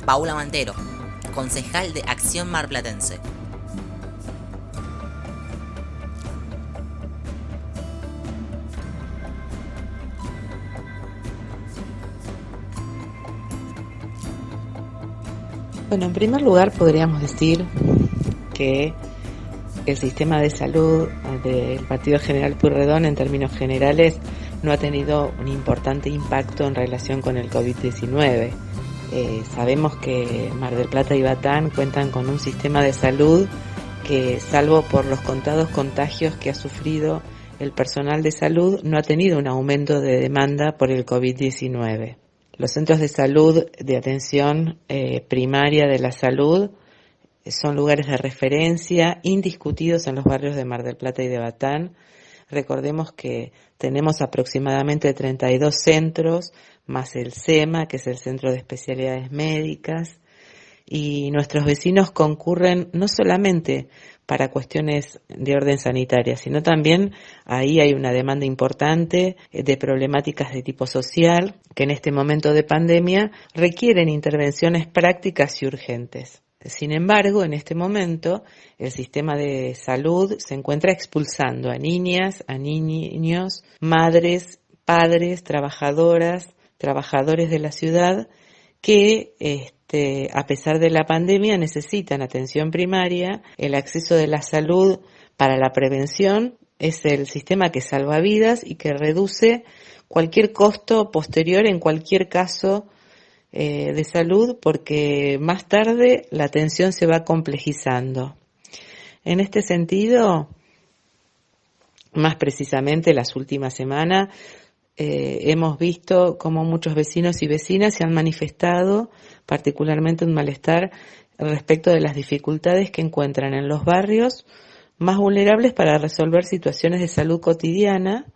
Paula Mantero, concejal de Acción Marplatense. Bueno, en primer lugar podríamos decir que el sistema de salud del Partido General Pueyrredón, en términos generales, no ha tenido un importante impacto en relación con el COVID-19. Sabemos que Mar del Plata y Batán cuentan con un sistema de salud que, salvo por los contados contagios que ha sufrido el personal de salud, no ha tenido un aumento de demanda por el COVID-19. Los centros de salud de atención primaria de la salud son lugares de referencia indiscutidos en los barrios de Mar del Plata y de Batán. Recordemos que tenemos aproximadamente 32 centros, más el CEMA, que es el Centro de Especialidades Médicas, y nuestros vecinos concurren no solamente para cuestiones de orden sanitaria, sino también ahí hay una demanda importante de problemáticas de tipo social que en este momento de pandemia requieren intervenciones prácticas y urgentes. Sin embargo, en este momento, el sistema de salud se encuentra expulsando a niñas, a niños, madres, padres, trabajadoras, trabajadores de la ciudad que, a pesar de la pandemia, necesitan atención primaria. El acceso de la salud para la prevención es el sistema que salva vidas y que reduce cualquier costo posterior en cualquier caso de salud, porque más tarde la atención se va complejizando. En este sentido, más precisamente las últimas semanas, hemos visto cómo muchos vecinos y vecinas se han manifestado particularmente un malestar respecto de las dificultades que encuentran en los barrios más vulnerables para resolver situaciones de salud cotidiana,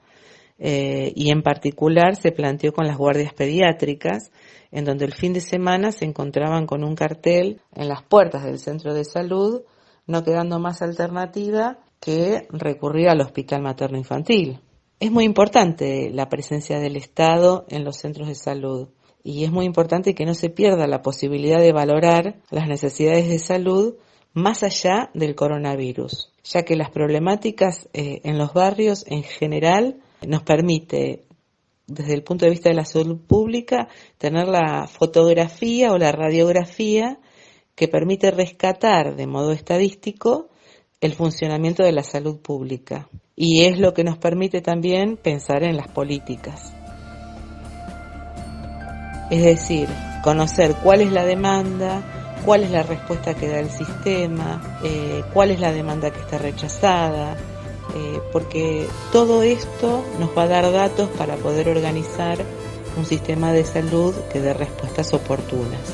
y en particular se planteó con las guardias pediátricas, en donde el fin de semana se encontraban con un cartel en las puertas del centro de salud, no quedando más alternativa que recurrir al hospital materno infantil. Es muy importante la presencia del Estado en los centros de salud y es muy importante que no se pierda la posibilidad de valorar las necesidades de salud más allá del coronavirus, ya que las problemáticas en los barrios en general nos permite, desde el punto de vista de la salud pública, tener la fotografía o la radiografía que permite rescatar de modo estadístico el funcionamiento de la salud pública. Y es lo que nos permite también pensar en las políticas. Es decir, conocer cuál es la demanda, cuál es la respuesta que da el sistema, cuál es la demanda que está rechazada, porque todo esto nos va a dar datos para poder organizar un sistema de salud que dé respuestas oportunas.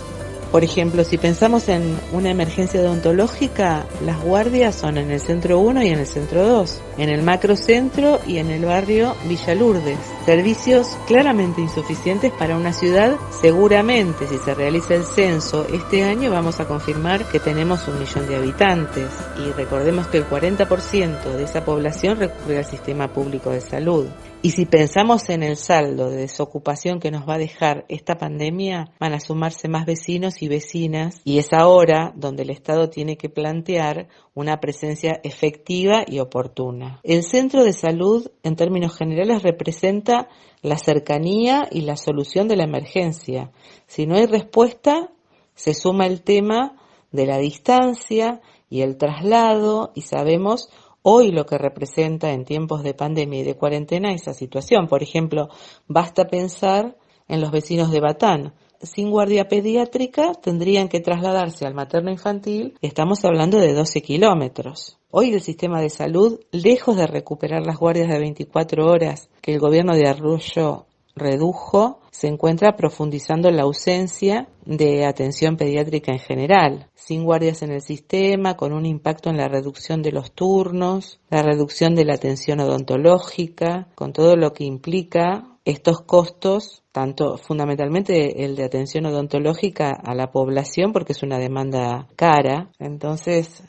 Por ejemplo, si pensamos en una emergencia odontológica, las guardias son en el centro 1 y en el centro 2, en el macrocentro y en el barrio Villa Lourdes. Servicios claramente insuficientes para una ciudad. Seguramente, si se realiza el censo este año, vamos a confirmar que tenemos 1 millón de habitantes. Y recordemos que el 40% de esa población recurre al sistema público de salud. Y si pensamos en el saldo de desocupación que nos va a dejar esta pandemia, van a sumarse más vecinos y vecinas, y es ahora donde el Estado tiene que plantear una presencia efectiva y oportuna. El centro de salud, en términos generales, representa la cercanía y la solución de la emergencia. Si no hay respuesta, se suma el tema de la distancia y el traslado, y sabemos hoy lo que representa en tiempos de pandemia y de cuarentena esa situación. Por ejemplo, basta pensar en los vecinos de Batán. Sin guardia pediátrica tendrían que trasladarse al materno infantil. Estamos hablando de 12 kilómetros. Hoy el sistema de salud, lejos de recuperar las guardias de 24 horas que el gobierno de Arroyo redujo, se encuentra profundizando la ausencia de atención pediátrica en general, sin guardias en el sistema, con un impacto en la reducción de los turnos, la reducción de la atención odontológica, con todo lo que implica estos costos, tanto fundamentalmente el de atención odontológica a la población, porque es una demanda cara. Entonces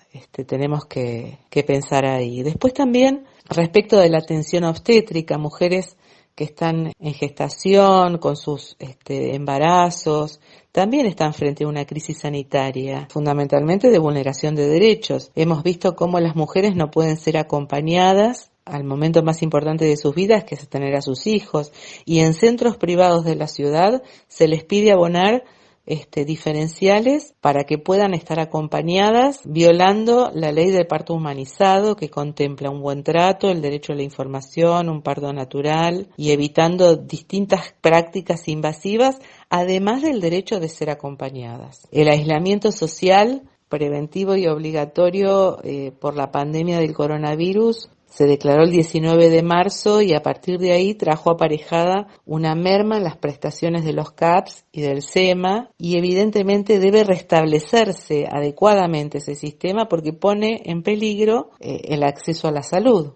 tenemos que pensar ahí. Después también, respecto de la atención obstétrica, mujeres que están en gestación, con sus embarazos, también están frente a una crisis sanitaria, fundamentalmente de vulneración de derechos. Hemos visto cómo las mujeres no pueden ser acompañadas al momento más importante de sus vidas, que es tener a sus hijos, y en centros privados de la ciudad se les pide abonar diferenciales para que puedan estar acompañadas, violando la ley del parto humanizado, que contempla un buen trato, el derecho a la información, un parto natural, y evitando distintas prácticas invasivas, además del derecho de ser acompañadas. El aislamiento social preventivo y obligatorio por la pandemia del coronavirus se declaró el 19 de marzo y a partir de ahí trajo aparejada una merma en las prestaciones de los CAPS y del SEMA, y evidentemente debe restablecerse adecuadamente ese sistema porque pone en peligro el acceso a la salud.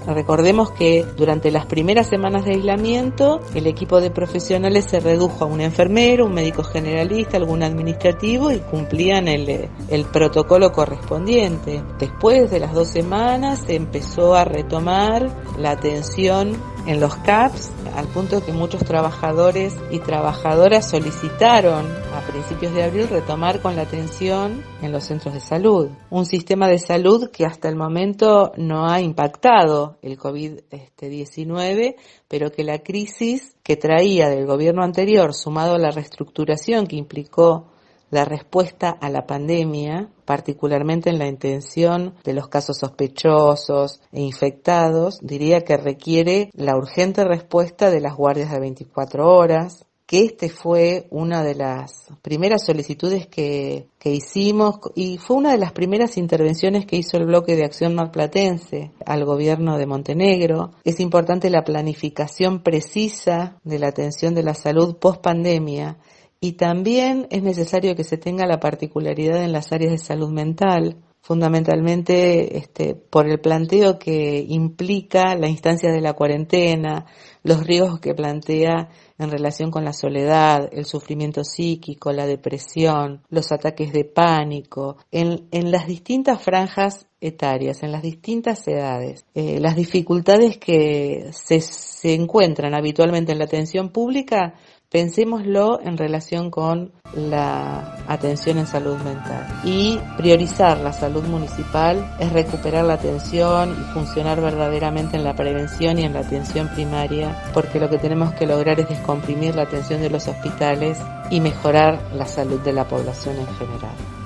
Recordemos que durante las primeras semanas de aislamiento, el equipo de profesionales se redujo a un enfermero, un médico generalista, algún administrativo y cumplían el protocolo correspondiente. Después de las 2 semanas se empezó a retomar la atención en los CAPS, al punto que muchos trabajadores y trabajadoras solicitaron a principios de abril retomar con la atención en los centros de salud. Un sistema de salud que hasta el momento no ha impactado el COVID-19, pero que la crisis que traía del gobierno anterior, sumado a la reestructuración que implicó la respuesta a la pandemia, particularmente en la atención de los casos sospechosos e infectados, diría que requiere la urgente respuesta de las guardias de 24 horas, que fue una de las primeras solicitudes que hicimos y fue una de las primeras intervenciones que hizo el Bloque de Acción Marplatense al gobierno de Montenegro. Es importante la planificación precisa de la atención de la salud post pandemia. Y también es necesario que se tenga la particularidad en las áreas de salud mental, fundamentalmente por el planteo que implica la instancia de la cuarentena, los riesgos que plantea en relación con la soledad, el sufrimiento psíquico, la depresión, los ataques de pánico, en las distintas franjas etarias, en las distintas edades, las dificultades que se encuentran habitualmente en la atención pública. Pensémoslo en relación con la atención en salud mental. Y priorizar la salud municipal es recuperar la atención y funcionar verdaderamente en la prevención y en la atención primaria, porque lo que tenemos que lograr es descomprimir la atención de los hospitales y mejorar la salud de la población en general.